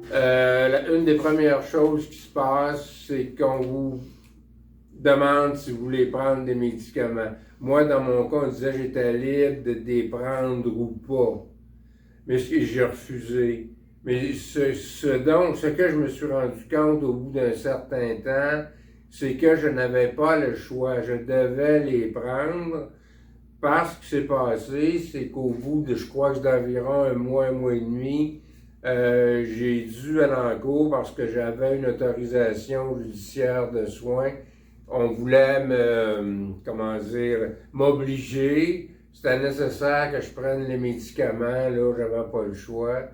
Une des premières choses qui se passe, c'est qu'on vous demande si vous voulez prendre des médicaments. Moi, dans mon cas, on disait que j'étais libre de les prendre ou pas. Mais j'ai refusé. Mais ce que je me suis rendu compte au bout d'un certain temps, c'est que je n'avais pas le choix. Je devais les prendre. Parce que ce qui s'est passé, c'est qu'au bout de, je crois que d'environ un mois et demi, j'ai dû aller en cours parce que j'avais une autorisation judiciaire de soins. On voulait comment dire, m'obliger. C'était nécessaire que je prenne les médicaments, là, j'avais pas le choix.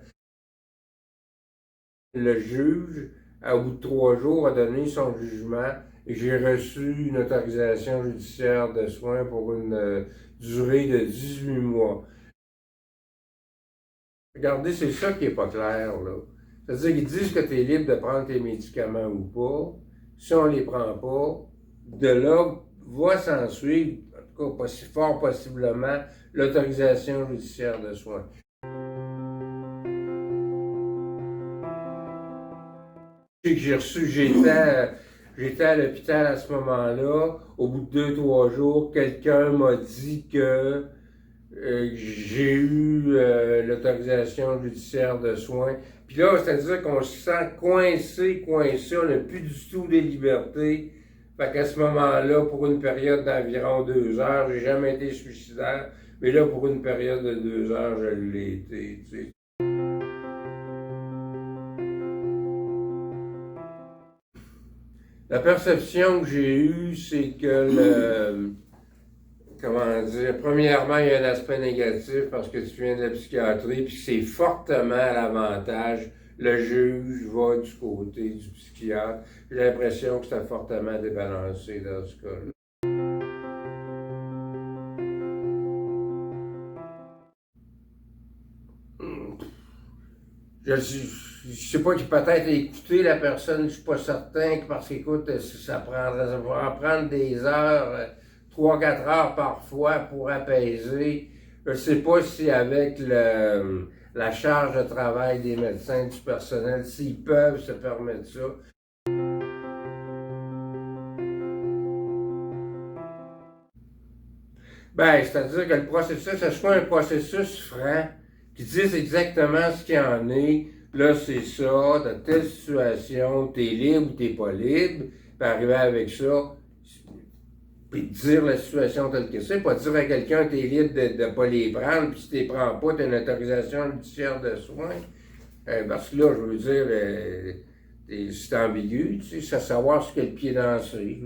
Le juge, au bout de 3 jours, a donné son jugement et j'ai reçu une autorisation judiciaire de soins pour une durée de 18 mois. Regardez, c'est ça qui n'est pas clair, là. C'est-à-dire qu'ils disent que tu es libre de prendre tes médicaments ou pas. Si on ne les prend pas, de là va s'en suivre, en tout cas, fort possiblement, l'autorisation judiciaire de soins. Que j'ai reçu, j'étais à l'hôpital à ce moment-là. Au bout de 2, 3 jours, quelqu'un m'a dit que j'ai eu l'autorisation judiciaire de soins. Puis là, c'est-à-dire qu'on se sent coincé, on n'a plus du tout des libertés. Fait qu'à ce moment-là, pour une période d'environ 2 heures, j'ai jamais été suicidaire, mais là, pour une période de 2 heures, je l'ai été, tu sais. La perception que j'ai eue, c'est que comment dire, premièrement, il y a un aspect négatif parce que tu viens de la psychiatrie, puis c'est fortement à l'avantage. Le juge va du côté du psychiatre. J'ai l'impression que c'est fortement débalancé dans ce cas-là. Je sais pas qu'il peut-être écouter la personne, je suis pas certain, parce qu'écoute, ça va en prendre des heures, 3, 4 heures parfois pour apaiser. Je sais pas si avec la charge de travail des médecins, du personnel, s'ils peuvent se permettre ça. Ben, c'est-à-dire que le processus, ce soit un processus franc, qui dise exactement ce qu'il y en est. Là, c'est ça, dans telle situation, t'es libre ou t'es pas libre, puis arriver avec ça, puis dire la situation telle que c'est, pas dire à quelqu'un t'es libre de ne pas les prendre, puis si tu les prends pas, t'as une autorisation judiciaire de soins. Parce que là, je veux dire, c'est ambigu, tu sais, c'est savoir ce que le pied dansé.